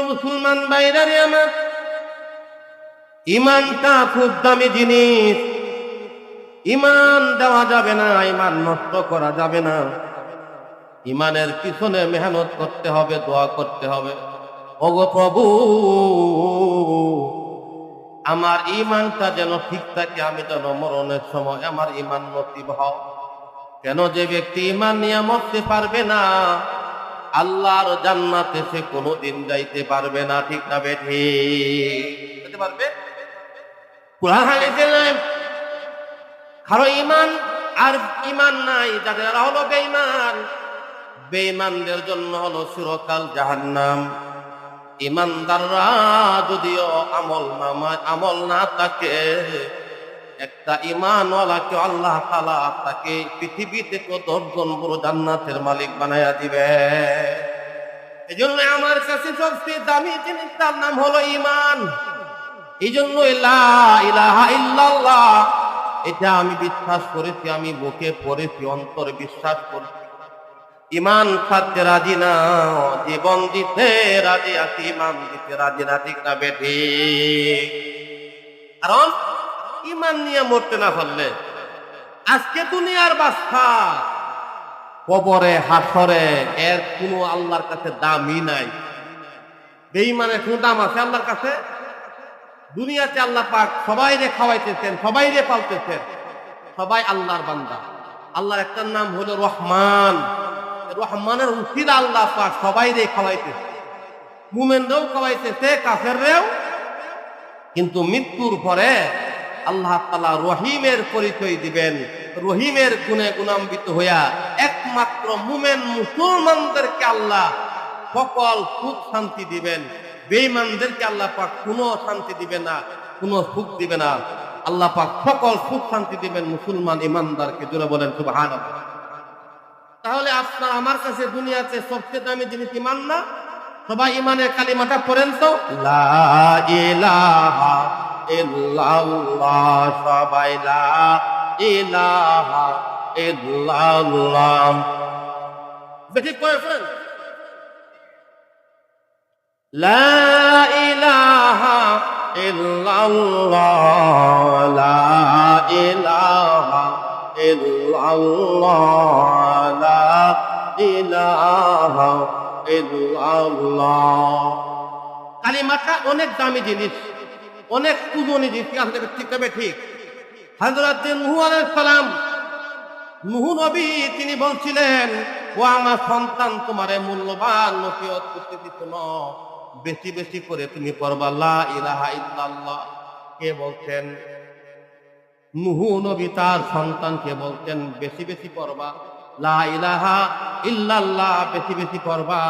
মুসলমান ভাইরা আমার, ইমানটা খুব দামি জিনিস। ইমান দেওয়া যাবে না, ইমান নষ্ট করা যাবে না। ইমানের পিছনে মেহনত করতে হবে, দোয়া করতে হবে। ওগো প্রভু, আমার ইমানটা যেন ঠিক থাকে, আমি যেন মরণের সময় আমার ইমান নসিব হয়। কেন যে ব্যক্তি ইমান নিয়ে মরতে পারবে না, আল্লাহর জান্নাতে সে কোনোদিন যাইতে পারবে না। ঠিক না বেঠি? যেতে পারবে? কুরআন হাদিসে নাই কারো ইমান আর ইমান নাই, যাদের হলো বেঈমান, বেঈমানদের জন্য হলো চিরকাল জাহান্নাম। ইমানদাররা যদিও আমল না থাকে, একটা ইমানওয়ালাকে আল্লাহ তাআলা তাকে পৃথিবীতে 10 বড় জান্নাতের মালিক বানায়া দিবে। এই জন্য আমার কাছে সবচেয়ে দামি জিনিসটার নাম হলো ইমান। এই জন্য লা ইলাহা ইল্লাল্লাহ, এটা আমি বিশ্বাস করেছি, আমি মুখে পড়েছি, অন্তরে বিশ্বাস করেছি। ইমান ছাড়তে রাজি না, জীবন দিতে রাজি আছি, ইমান দিতে রাজি না। ঠিক না বেঠি? কারণ ইমান নিয়ে মরতে না পারলে আজকে দুনিয়ার বাদশা, কবরে হাসরে এর কোনো আল্লাহর কাছে দামই নাই। বেঈমানের কোনো দাম আছে আল্লাহর কাছে? দুনিয়াতে আল্লাহ পাক সবাইরে খাওয়াইতেছেন, সবাইরে পালতেছেন, সবাই আল্লাহর বান্দা। আল্লাহর একটা নাম হলো রহমান। রহমানের উসিলা আল্লাহ পাক সবাইরে খাওয়াইতেছে, মুমিনরাও খাওয়াইতেছে, কাফেররাও। কিন্তু মৃত্যুর পরে আল্লাহ তাআলা রহিমের পরিচয় দিবেন। রহিমের গুণে গুণান্বিত হইয়া একমাত্র মুমিন মুসলমানদেরকে আল্লাহ সকল সুখ শান্তি দিবেন। বেঈমানদেরকে আল্লাহ পাক কোনো শান্তি দিবে না, কোনো সুখ দিবে না। আল্লাহ পাক সকল সুখ শান্তি দিবেন মুসলমান ইমানদারকে। জোরে বলেন সুবহানাল্লাহ। তাহলে আপনার আমার কাছে দুনিয়াতে সবচেয়ে দামি জিনিস ইমান না? সবাই ইমানের কালিমাটা পড়েন তো, লা ইলাহা ইল্লাল্লাহ। সবাই লা ইলাহা ইল্লাল্লাহ বেশি করে পড়েন। লা ইলাহা ইল্লাল্লাহ, লা ইলাহা ইল্লাল্লাহ, লা ইলাহা ইল্লাল্লাহ। কালিমাটা অনেক দামি জিনিস, অনেক পূজনীয় জিনিস। ঠিক তবে ঠিক হযরত নূহ আলাইহিস সালাম, নূহ নবী, তিনি বলছিলেন, ও আমার সন্তান, তোমারে মূল্যবান নসিহত করতেছি, শোনো, বেশি বেশি করে তুমি পড়বা লা ইলাহা ইল্লাল্লাহ। কে বলছেন? নূহ নবী তার সন্তানকে বলতেন, বেশি বেশি পড়বা লা ইলাহা ইল্লাল্লাহ, বেশি বেশি পড়বা।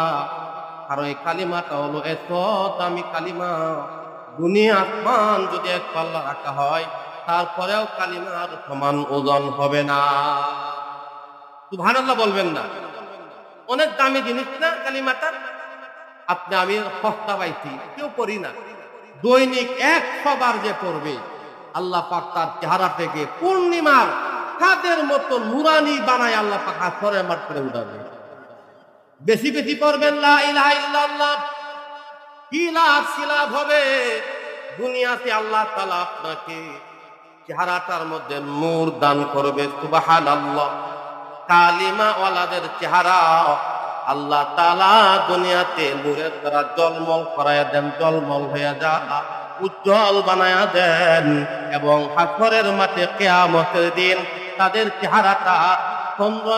আর এই কালিমাটা হলো এত দামি কালিমা, দুনিয়া আসমান যদি এক পাল্লা রাখা হয়, তারপরেও কালিমার সমান ওজন হবে না। সুবহানাল্লাহ বলবেন না? অনেক দামি জিনিস না কালিমাটা? আপনি আমি সস্তা পাইছি, কেউ পড়ি না। দৈনিক 100 বার যে পড়বে, আল্লাহ পাক তার চেহারা থেকে পূর্ণিমার চাঁদের মতো নুরানি বানায় আল্লাহ পাক হাসরের মাঠে উঠাবে। বেশি বেশি পড়বেন লা ইলাহা ইল্লাল্লাহ। কি লাভ হবে? দুনিয়াতে আল্লাহ তাআলা আপনাকে চেহারাটার মধ্যে নূর দান করবে। সুবহানাল্লাহ। কালিমা ওয়ালাদের চেহারা আল্লাহ তাআলা দুনিয়াতে নূরের দ্বারা জলমল করায়া দেন, জলমল হয়ে যায়, উজ্জ্বল বানায়া দেন। এবং হাসরের মাঠে কিয়ামতের দিন তাদের চেহারাটা চন্দ্র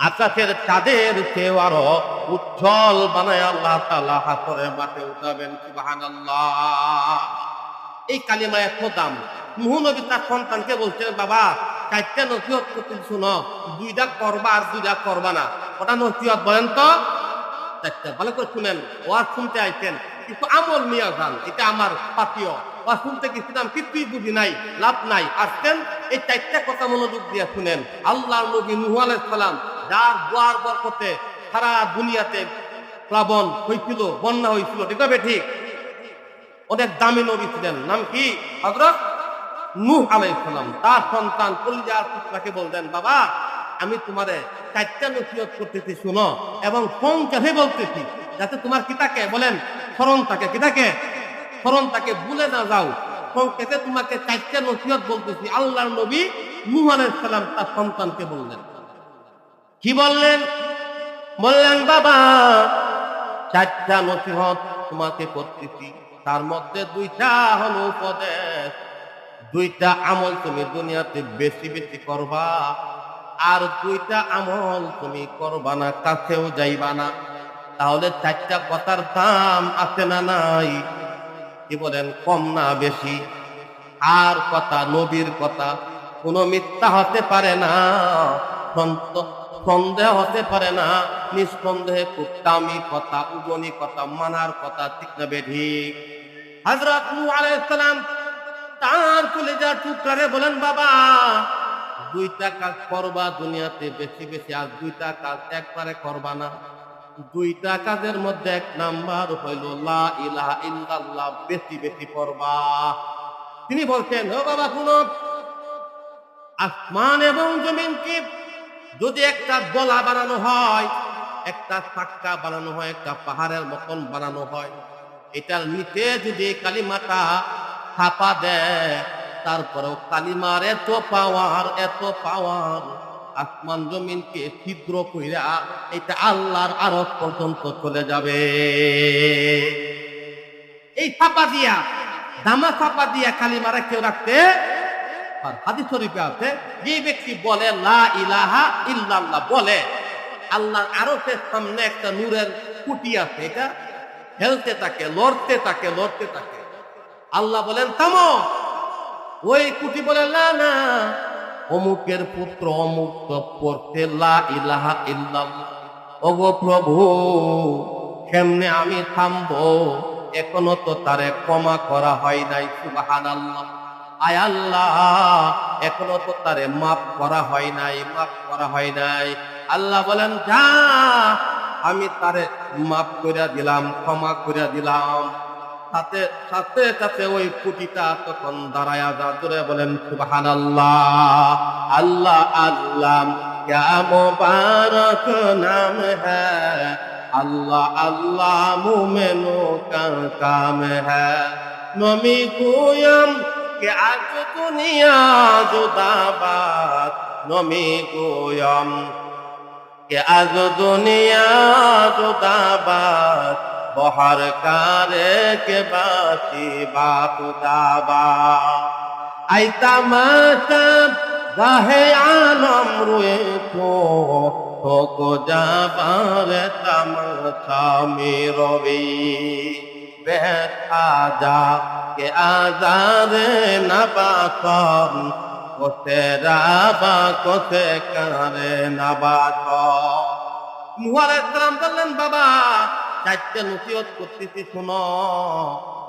আকাশের চাঁদের চেয়েও আরো উজ্জ্বল বানায় আল্লাহ তাআলা হাসরের মাঠে উঠাবেন। সুবহানাল্লাহ। এই কালিমা এত দাম। নূহ নবী তার সন্তানকে বলছেন, বাবা, 4টা নসিহত করতে শুনো, 2টা করবা আর 2টা করবা না। ওটা নসিহত বলেন তো? 4টা ভালো করে শুনেন। ওয়াজ শুনতে আইছেন, কিন্তু আমল নিয়ে যান, এটা আমার পাতীয়। ওয়াজ শুনতে গেছিলাম, কিছুই বুঝি নাই, লাভ নাই। আসছেন, এই 4টা কথা মনোযোগ দিয়ে শুনেন। আল্লাহর নবী নূহ আলাইহিস সালাম, যার দোয়ার বরকতে সারা দুনিয়াতে প্লাবন হয়েছিল, বন্যা হয়েছিল, ঠিক আছে? ঠিক। অনেক দামি নবী ছিলেন। নাম কি? হযরত নূহ আলাইহিস সালাম। তার সন্তান কলিজার টুকরাকে বলতেন, বাবা, আমি তোমারে 4টা নসিহত করতেছি, শুনো, এবং সংক্ষেপে বলতেছি, যাতে তোমার কি থাকে বলেন, স্মরণ থাকে, কি থাকে? স্মরণ থাকে, ভুলে না যাও। সংক্ষেপে তোমাকে 4টা নসিহত বলতেছি। আল্লাহর নবী নূহ আলাইহিস সালাম তার সন্তানকে বললেন, কি বললেন? বললেন, বাবা 4টা নসিহত তোমাকে করতেছি, তার মধ্যে 2টা হলো উপদেশ, 2টা আমল তুমি দুনিয়াতে বেশি বেশি করবা, আর 2টা আমল তুমি করবা না, কাছেও যাইবা না। তাহলে 4টা কথার দাম আছে না নাই? কি বলেন, কম না বেশি? আর কথা, নবীর কথা কোনো মিথ্যা হতে পারে না, সন্দেহ হতে পারে না, নিঃসন্দেহে খুব দামি কথা, উগনি কথা, মানার কথা, ঠিক না বেঠিক? হযরত নূহ আলাইহিস সালাম তার কলিজার টুকরারে বলেন, বাবা 2টা কাজ করবা দুনিয়াতে বেশি বেশি, আর 2টা কাজ একবারে করবা না। 2টা কাজের মধ্যে 1 নাম্বার হইল লা ইলাহা ইল্লাল্লাহ, বেশি বেশি পড়বা। তিনি বলছেন, ও বাবা শুনো, আসমান এবং জমিনকে যদি একটা দলা বানানো হয়, একটা চাক্কা বানানো হয়, একটা পাহাড়ের মতন বানানো হয়, এটার নিচে যদি কালিমাটা ছাপা দেয়, তারপরেও কালিমার এত পাওয়ার, এত পাওয়ার, আসমান জমিনকে ছিদ্র কইরা এটা আল্লাহর আরশ পর্যন্ত চলে যাবে। এই ছাপা দিয়া, দামা ছাপা দিয়া কালিমারা কেউ রাখতে। আর হাদিস শরীফে আছে, যে ব্যক্তি বলে লা ইলাহা ইল্লাল্লাহ, বলে আল্লাহর আরশের সামনে একটা নূরের কুটি আছে, এটা হেলতে থাকে, লড়তে থাকে, লড়তে থাকে। আল্লাহ বলেন, থামো। ওই কুটি বলে, না না, অমুকের পুত্র অমুক তো পড়তে লা ইলাহা ইল্লাল্লাহ। ওগো প্রভু, কেমনে আমি থামবো? এখনো তো তারে ক্ষমা করা হয় নাই। সুবহানাল্লাহ। আয় আল্লাহ, এখনো তো তারে মাফ করা হয় নাই, মাফ করা হয় নাই। আল্লাহ বলেন, যা, আমি তারে মাফ করে দিলাম, ক্ষমা করে দিলাম। সাথে সাথে সাথে ওই কুটিটা তখন দাঁড়ায়া যা, জোরে বলেন সুবহানাল্লাহ। আল্লাহ আল্লাহ क्या मुबारक नाम है, अल्लाह अल्लाह मोमिनों का काम है। नमी गोयम के आज दुनिया जुदाबाद, नमी गोयम के आज दुनिया जुदाबाद, बहर कारे के बाती बाखुदाबा। आई तमाशा गाहे आलम रुए को जाबार तमाशा मेरोवी, बैठा जा के आजार नबासन, कोसे राबा कोसे करे नबासन। নূহ আলাইহিস সালাম বললেন, বাবা 4টা নসিহত করতেছি, শোনো,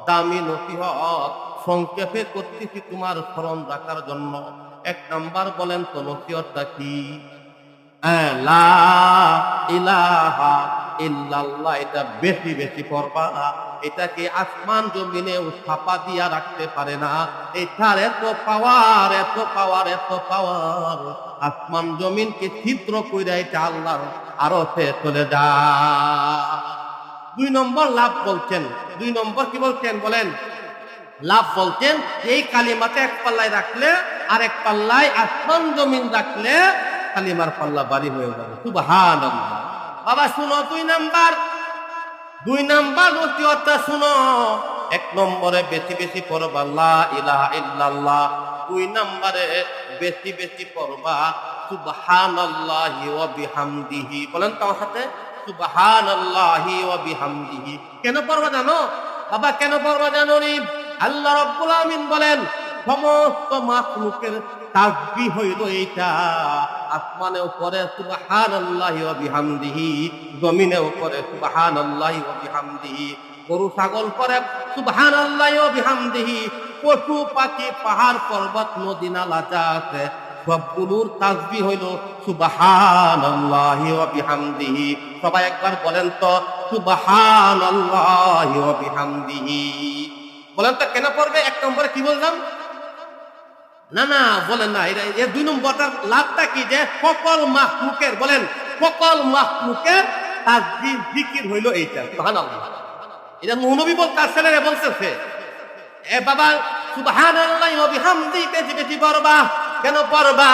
দামি নসিহত, সংক্ষেপে করতেছি তোমার স্মরণ রাখার জন্য। 1 নাম্বার বলেন তো নসিহতটা কি? লা ইলাহা ইল্লাল্লাহ, এটা বেশি বেশি পড়বা। এটাকে আসমান জমিনেও ছাপা দিয়া রাখতে পারে না। এটার এত পাওয়ার, এত পাওয়ার, এত পাওয়ার, আসমান জমিনকে ছিদ্র কইরা এটা আল্লাহর আরশে চলে যায়। 2 নম্বর লাভ বলছেন। 2 নম্বর কি বলছেন বলেন? লাভ বলছেন, এই কালিমাতে 1 পাল্লায় রাখলে, আর 1 পাল্লায় আসমান জমিন রাখলে কালিমার পাল্লা বাড়ি হয়ে যাবে। সুবহানাল্লাহ। বাবা শুনো, 2 নাম্বার নসিহতটা শুনো। 1 নম্বরে বেশি বেশি পড়বা লা ইলাহা ইল্লাল্লাহ। 2 নম্বরে বেশি বেশি পড়বা সুবহানাল্লাহি ওয়া বিহামদিহি। বলেন তো আমার সাথে, সুবহানাল্লাহি ওয়া বিহামদিহি। কেন পড়বা জানো বাবা? কেন পড়বা জানো নি? আল্লাহ রাব্বুল আমিন বলেন, সমস্ত মাখলুকের তাসবিহ হইল এইটা। আসমানেও পড়ে সুবহানাল্লাহি ওয়া বিহামদিহি, জমিনেও পড়ে সুবহানাল্লাহি ওয়া বিহামদিহি, গরু ছাগল পড়ে সুবহানাল্লাহি ওয়া বিহামদিহি, পশু পাখি পাহাড় পর্বত নদী নালা যা আছে সবগুলোর তাসবিহ হইল সুবহানাল্লাহি ওয়া বিহামদিহি। সবাই একবার বলেন তো, সুবহানাল্লাহি ওয়া বিহামদিহি। বলেন তো কেন পড়বে? 1 নম্বরে কি বললাম? না না, বলেন না। এর 2 নম্বরটার লাভটা কি? যে সকল মাখলুকের, বলেন সকল মাখলুকের তাসবিহ জিকির হইল এইটা, সুবহানাল্লাহ। এটা নবী বল তার ছেলেরা বলতেছে, এ বাবা সুবহানাল্লাহি ওয়া বিহামদিহি বেশি বেশি পড়বা। কেন পড়বা?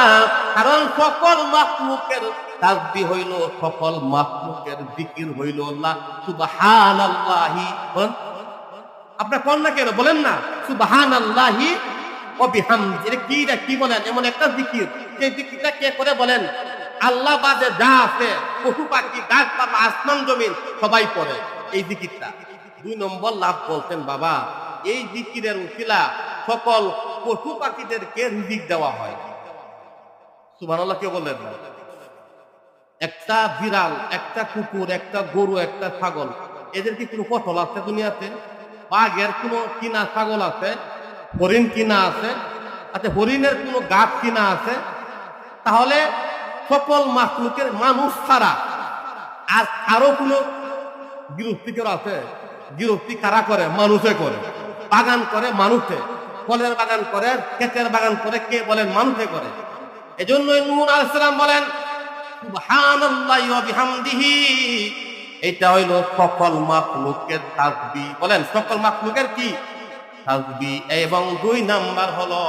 কারণ সকল মাখলুকের তাসবিহ হইল, সকল মাখলুকের জিকির হইল লা সুবহানাল্লাহি। আপনারা কোন না কেন বলেন না সুবহানাল্লাহি ওয়া বিহামদিহি? এটা কি বলেন? এমন একটা জিকির, যে জিকিরটা কে করে বলেন? আল্লাহ বাদে যা আছে, পশু পাখি, গাছপালা, আসমান জমিন সবাই পড়ে এই জিকিরটা। 2 নম্বর লাভ বলছেন বাবা, এই জিকিরের উসিলা সকল পশু পাখিদেরকে রিজিক দেওয়া হয়। সুবহানাল্লাহ কে বলেন? একটা বিড়াল, একটা কুকুর, একটা গরু, একটা ছাগল, এদের কি কোনো ফসল আছে দুনিয়াতে? বাঘের কোনো কিনা ছাগল আছে? হরিণ কিনা আছে? আচ্ছা, হরিণের কোনো গাছ কিনা আছে? তাহলে সকল মাখলুকের মানুষ ছাড়া আর আরো কোনো গৃহস্থী কেউ আছে? গৃহস্থী কারা করে? মানুষে করে। বাগান করে মানুষে, ফলের বাগান করে, ক্ষেতের বাগান করে কে বলেন? মানুষে করে। এজন্য নূহ আলাইহিস সালাম বলেন সুবহানাল্লাহি ওয়া বিহামদিহি, এটা হইল সকল মাখলুকের তাসবিহ। বলেন সকল মাখলুকের কি? তাসবিহ। এবং 2 নাম্বার হলো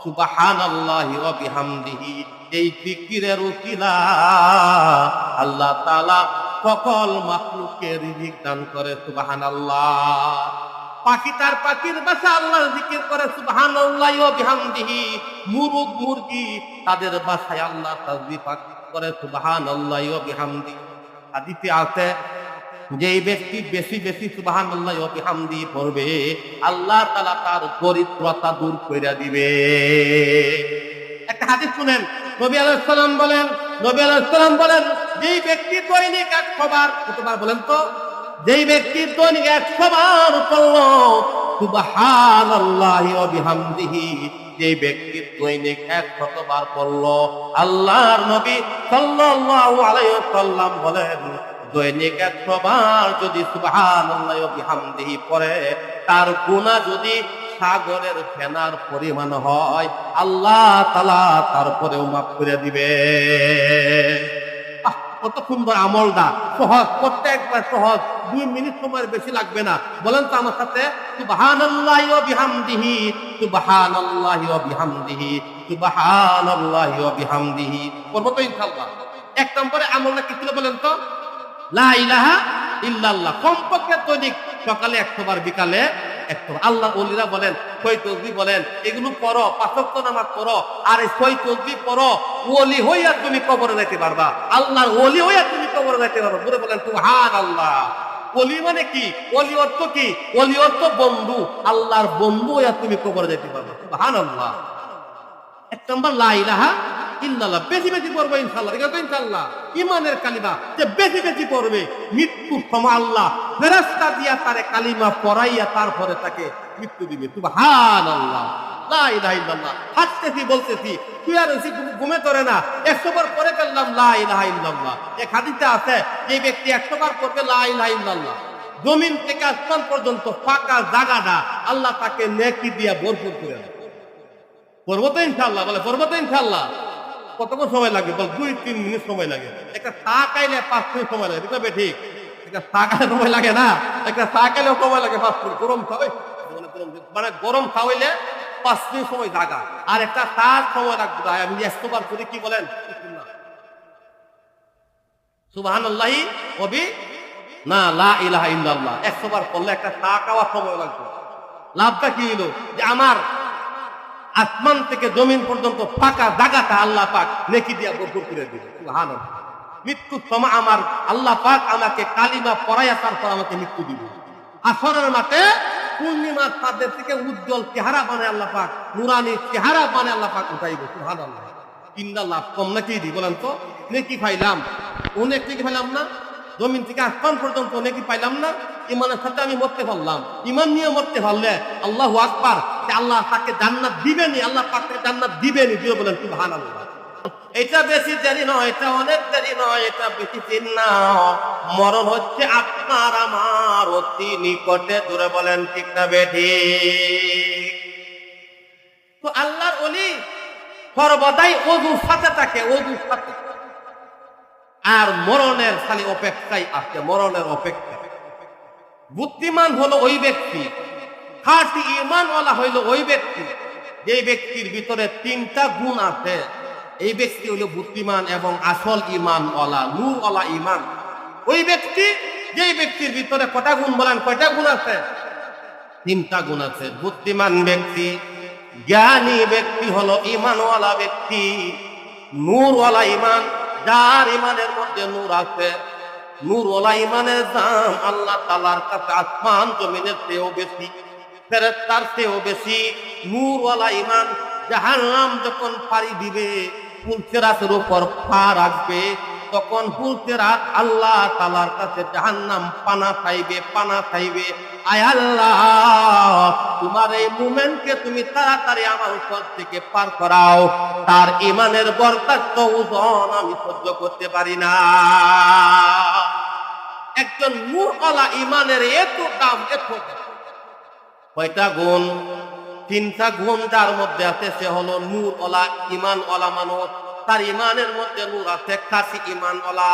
সুবহানাল্লাহি ওয়া বিহামদিহি, এই জিকিরের উসিলা আল্লাহ তাআলা সকল মাখলুককে রিজিক দান করে। সুবহানাল্লাহ। পাখি তার পাখির ভাষা আল্লাহর জিকির করে সুবহানাল্লাহি ওয়া বিহামদিহি। মুরগ মুরগি তাদের ভাষায় আল্লাহ তাসবিহ পাঠ করে সুবহানাল্লাহি ওয়া বিহামদিহি। হাদিসে আছে, যেই ব্যক্তি বেশি বেশি সুবহানাল্লাহি ওয়া বিহামদিহি পড়বে, আল্লাহ তাআলা তার দরিদ্রতা দূর কইরা দিবে। একটা হাদিস শুনেন, নবী আলাইহিস সালাম বলেন যেই ব্যক্তি দৈনিক 100 বার, কতবার বলেন তো? যেই ব্যক্তি দৈনিক 100 বার পড়ল সুবহানাল্লাহি ওয়া বিহামদিহি, যেই ব্যক্তি দৈনিক 100 বার পড়ল, আল্লাহর নবী সাল্লাল্লাহু আলাইহি ওয়াসাল্লাম বলেন দৈনিক 100 বার যদি সুবহানাল্লাহি ওয়া বিহামদিহি পড়ে, তার গুনাহ যদি সাগরের ফেনার পরিমাণ হয়, আল্লাহ তাআলা তারপরেও মাফ করে দিবে। কত সুন্দর আমলটা, সহজ, প্রত্যেকবার সহজ, 2 মিনিট সময়ের বেশি লাগবে না। বলেন তো আমার সাথে সুবহানাল্লাহি ওয়া বিহামদিহি, সুবহানাল্লাহি ওয়া বিহামদিহি, সুবহানাল্লাহি ওয়া বিহামদিহি। করব তো ইনশাআল্লাহ। 1 নম্বরে আমলটা কি ছিল বলেন তো? লা ইলাহা ইল্লাল্লাহ। কমপক্ষে দৈনিক সকালে 100 বার, বিকালে 100 বার। আল্লাহর ওলিরা বলেন সই তাসবিহ বলেন, এগুলো পড়ো, 5 ওয়াক্ত নামাজ পড়ো, আর এই সই তাসবিহ পড়ো, ওলি হইয়া তুমি কবরে যেতে পারবা। আল্লাহর ওলি হইয়া তুমি কবরে যেতে পারবা। বলে বলেন সুবহানাল্লাহ। ওলি মানে কি? ওলি অর্থ কি? ওলি অর্থ বন্ধু। আল্লাহর বন্ধু হইয়া তুমি কবরে যেতে পারবা। সুবহানাল্লাহ। 1 নম্বর লা ইলাহা ইল্লাল্লাহ। বেশি বেশি পড়বে ইনশাআল্লাহ। এটা তো ইনশাআল্লাহ ঈমানের কালিমা, যে বেশি বেশি পড়বে, মৃত্যুর সময় আল্লাহ ফেরেশতা দিয়া তারে কালিমা পড়াইয়া তারপরে তাকে মৃত্যু দিবে। সুবহানাল্লাহ, লা ইলাহা ইল্লাল্লাহ। হাসতেছি বলতেছি, তুই আর ঘুমে ধরে না, 100 বার পড়ে ফেললাম লা ইলাহা ইল্লাল্লাহ। এক হাদিসে আছে, যে ব্যক্তি 100 বার পড়বে লা ইলাহা ইল্লাল্লাহ, জমিন থেকে আসমান পর্যন্ত ফাঁকা জায়গাটা আল্লাহ তাকে নেকি দিয়া ভরপুর করে দেয়। পড়বো তো ইনশাআল্লাহ। বলে পড়বো তো ইনশাআল্লাহ। কতক্ষণ সময় লাগে? বল 2-3 মিনিট সময় লাগে। একটা চা খাইলে 5 মিনিট সময় লাগে, ঠিক ঠিক? একটা চা খাইলে সময় লাগে না? একটা চা খাইলেও সময় লাগে 5 মিনিট। গরম খাওয়াই মানে গরম খাওয়াইলে 5 মিনিট সময় জাগা, আর একটা চা সময় লাগবে। আমি 100 বার করে কি বলেন সুবহানাল্লাহি ওয়া না লা ইলাহা ইল্লাল্লাহ 100 বার পড়লে একটা চা খাওয়ার সময় লাগবে। লাভটা কি হলো? যে আমার আসমান থেকে জমিন পর্যন্ত ফাঁকা জায়গাটা আল্লাহ পাক নেকি দিয়া ভরপুর করে দিবে। সুবহানাল্লাহ। মৃত্যুর সময় আমার আল্লাহ পাক আমাকে কালিমা পড়াইয়া তারপর আমাকে মৃত্যু দিবে। আসরের মাঠে পূর্ণিমার চাঁদের থেকে উজ্জ্বল চেহারা বানায় আল্লাহ পাক, নুরানি চেহারা বানায় আল্লাহ পাক উঠাইবে। সুবহানাল্লাহ। 3টা লাভ কম নাকি? দি বলেন তো। নেকি পাইলাম, অনেক নেকি পাইলাম না? জমিন থেকে আসমান পর্যন্ত নেকি পাইলাম না? ইমানের সাথে আমি মরতে পারলাম। ইমান নিয়ে মরতে পারলে আল্লাহু আকবার, আল্লাহ তাকে জান্নাত দিবেনি, আল্লাহ পাক তাকে জান্নাত দিবেনি। দিয়ে বলেন সুবহানাল্লাহ। এটা বেশি দেরি নয়, এটা অনেক দেরি নয়, এটা বেশি দিন না। মরণ হচ্ছে আপনার আমার অতি নিকটে। জোরে বলেন ঠিক না বেঠিক? তো আল্লাহর ওলি সর্বদাই ওযুর সাথে থাকে, ওযুর সাথে। আর মরণের খালি অপেক্ষাই আছে, মরণের অপেক্ষা। বুদ্ধিমান হলো ওই ব্যক্তি, খাঁটি ঈমানওয়ালা হইল ওই ব্যক্তি যে ব্যক্তির ভিতরে তিনটা গুণ আছে। এই ব্যক্তি হইল বুদ্ধিমান এবং আসল ঈমানওয়ালা, নূরওয়ালা ঈমান। ওই ব্যক্তি যেই ব্যক্তির ভিতরে কটা গুণ বলেন, কয়টা গুণ আছে? তিনটা গুণ আছে। বুদ্ধিমান ব্যক্তি, জ্ঞানী ব্যক্তি হলো ঈমানওয়ালা ব্যক্তি, নূরওয়ালা ঈমান, যার ঈমানের মধ্যে নূর আছে। নূরওয়ালা ঈমানের দাম আল্লাহ তাআলার কাছে আসমান জমিনের চেয়েও বেশি, ফেরেশতার চেয়েও বেশি। নূরওয়ালা ঈমান জাহান্নাম যখন পাড়ি দিবে, ফুলসিরাতের উপর পা রাখবে, তখন ফুলসিরাত আল্লাহ তাআলার কাছে জাহান্নাম পানা চাইবে, আয় আল্লাহ, তোমার এই মুমিনকে তুমি তাড়াতাড়ি আমার উপর থেকে পার করাও, তার ঈমানের বরদাস্ত ওজন আমি সহ্য করতে পারি না। একজন নূরওয়ালা ঈমানের এত দাম, এত কয়টা গুণ? তিনটা গুণ যার মধ্যে আছে সে হলো নূরওয়ালা ঈমানওয়ালা মানুষ। তার ঈমানের মধ্যে নূর আছে, খাঁটি ঈমানওয়ালা।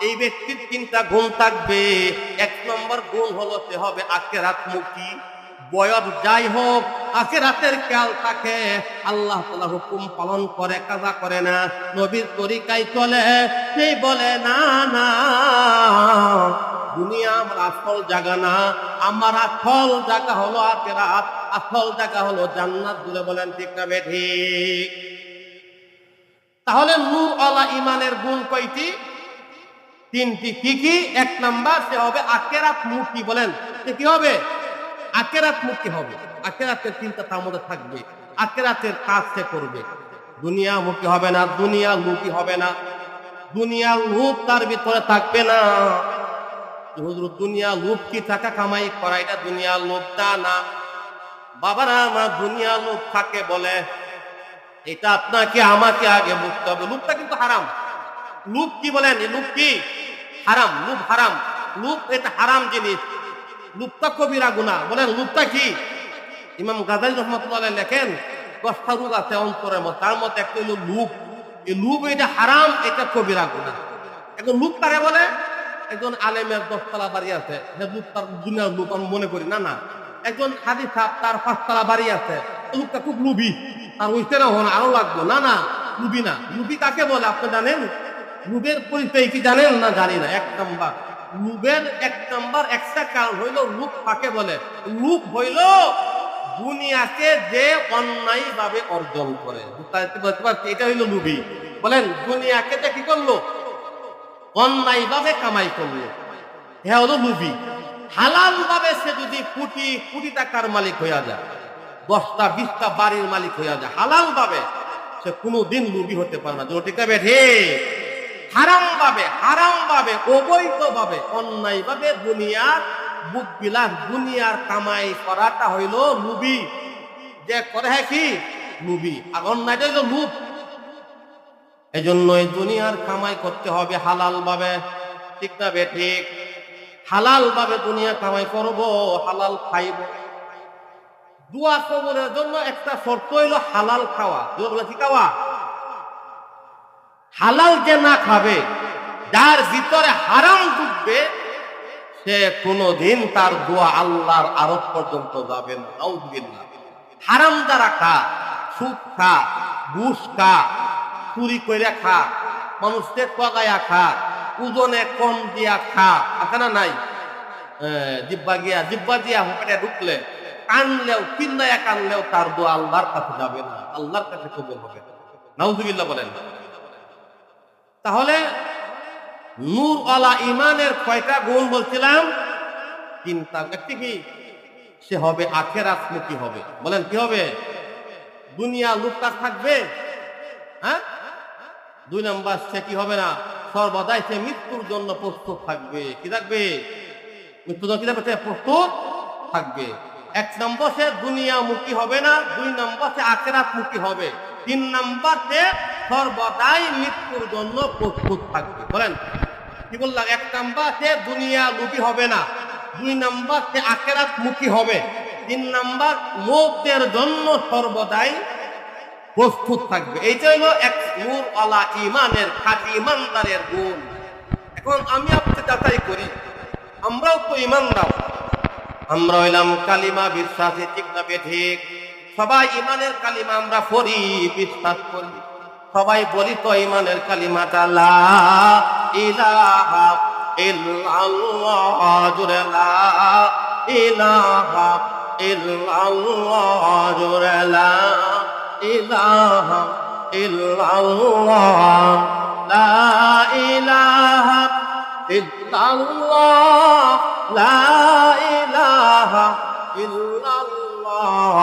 এই ব্যক্তির তিনটা গুণ থাকবে। এক নম্বর গুণ হলো সে হবে আখিরাতমুখী। বয়স যাই হোক আখিরাতের খেয়াল থাকে, আল্লাহ তাআলার হুকুম পালন করে, কাজা করে না, নবীর তরিকায় চলে। সেই বলে না না, দুনিয়া আমার আসল জায়গা না, আমার আসল জায়গা হলো আখিরাত, আসল জায়গা হলো জান্নাত। জুড়ে বলেন ঠিক না বেঠিক? তাহলে নূরওয়ালা ঈমানের গুণ কয়টি? তিনটি। কি কি? এক নাম্বার সে হবে আখিরাতমুখী। বলেন সে কি হবে? আখিরাতমুখী হবে। আখিরাতের চিন্তা তার মধ্যে থাকবে, আখিরাতের কাজ সে করবে। দুনিয়ামুখী হবে না, দুনিয়া লোভী হবে না, দুনিয়ার লোভ তার ভিতরে থাকবে না। হুজুর দুনিয়া লোভ কি টাকা কামাই করা, এটা দুনিয়ার লোভটা না বাবারা। আমার দুনিয়া লোভ থাকে বলে, এটা আপনাকে আমাকে আগে বুঝতে হবে। লোভটা কিন্তু হারাম। লোভ কি বলেন? লোভ কি? হারাম। লোভ হারাম। লোভ এটা হারাম জিনিস। লোভটা কবিরা গুনাহ। বলেন লোভটা কি? ইমাম গাযালী রাহমাতুল্লাহ আলাইহি লেখেন 10টা রোগ আছে অন্তরের মধ্যে, তার মধ্যে একটা হলো লোভ। এই লোভ এটা হারাম, এটা কবিরা গুনাহ। এখন লোভ কারে বলে? একজন আলেমের 10 তলা বাড়ি আছে, লোভ তার দুনিয়ার লোভ আমি মনে করি না। না, একজন হাদিস সাহেব তার 5 তলা বাড়ি আছে, লোভটা খুব লোভী, আর ওইটা না হন আরো লাগবে। না না, লোভী না। লোভী কাকে বলে আপনি জানেন? লোভের পরিচয় কি জানেন? না, জানি না। এক নাম্বার লোভের একটা কারণ হইল লোভ কাকে বলে? লোভ হইল দুনিয়াকে যে অন্যায় ভাবে অর্জন করে। এটা হইল লোভী। বলেন দুনিয়াকে যে কি করলো? অন্যায় ভাবে কামাই করলো, হ্যাঁ হলো লোভী। হালাল ভাবে সে যদি কোটি কোটি টাকার মালিক হইয়া যায়, 10টা 20টা বাড়ির মালিক হইয়া যায়, হালাল ভাবে সে কোনোদিন লোভী হতে পারে না। ঠিক আছে বেঠে? হারাম ভাবে অবৈধ ভাবে অন্যায় ভাবে দুনিয়ার বুক বিলাস, দুনিয়ার কামাই করাটা হইল লোভী। যে করে হ্যাঁ কি? লোভী। আর অন্যায়টা হইল লোভ। এই জন্যই দুনিয়ার কামাই করতে হবে হালাল ভাবে। ঠিক না বেঠিক? হালাল ভাবে দুনিয়া কামাই করব, হালাল খাইব। দোয়া কবুলের জন্য একটা শর্ত হইল হালাল খাওয়া। কি খাওয়া? হালাল যে না খাবে, যার ভিতরে হারাম ঢুকবে, সে কোনদিন তার দোয়া আল্লাহর আরশ পর্যন্ত যাবে না। নাউযুবিল্লাহ। হারাম যারা খা, সুদ খা, ঘুষ খা, চুরি করে খা, মানুষকে ঠকাইয়া খা, ওজনে কম দিয়া খা, আছে না নাই? জিব্বা দিয়া পেটে ঢুকলে, কানলেও চিল্লাইয়া কানলেও তার দোয়া আল্লাহর কাছে যাবে না, আল্লাহর কাছে কবুল হবে না। নাউযুবিল্লাহ বলেন। তাহলে নূরওয়ালা ঈমানের কয়টা গুণ বলছিলাম? তিনটা। একটি কি? সে হবে আখিরাতমুখী হবে। বলেন কি হবে? দুনিয়া লোভটা থাকবে, হ্যাঁ। 2 নাম্বার সে কি হবে না? সর্বদাই সে মৃত্যুর জন্য প্রস্তুত থাকবে। কি থাকবে? মৃত্যুর জন্য কি থাকবে? প্রস্তুত থাকবে। 1 নম্বর সে দুনিয়ামুখী হবে না, 2 নম্বর সে আখিরাতমুখী হবে, 3 নম্বর সে সর্বদাই মৃত্যুর জন্য প্রস্তুত থাকবে। বলেন কি বললাম? 1 নম্বর সে দুনিয়া লোভী হবে না, 2 নম্বর সে আখিরাতমুখী হবে, 3 নম্বর মওতের জন্য সর্বদাই প্রস্তুত থাকবে। এইটা হলো এক নূরওয়ালা ঈমানের, খাঁটি ঈমানদারের গুণ। এখন আমি আপনি যাচাই করি, আমরাও তো ইমানদার, আমরা হইলাম কালিমা বিশ্বাসী, ঠিক না ঠিক? সবাই ইমানের কালিমা আমরা পড়ি, বিশ্বাস করি, সবাই বলি তো ইমানের কালিমাটা লা ইলাহা ইল্লাল্লাহ, জোরে লা ইলাহা ইল্লাল্লাহ, জোরে লা ইলাহা ইল্লাল্লাহ, লা ইলাহা ইল্লাল্লাহ, লা ইলাহা ইল্লাল্লাহ,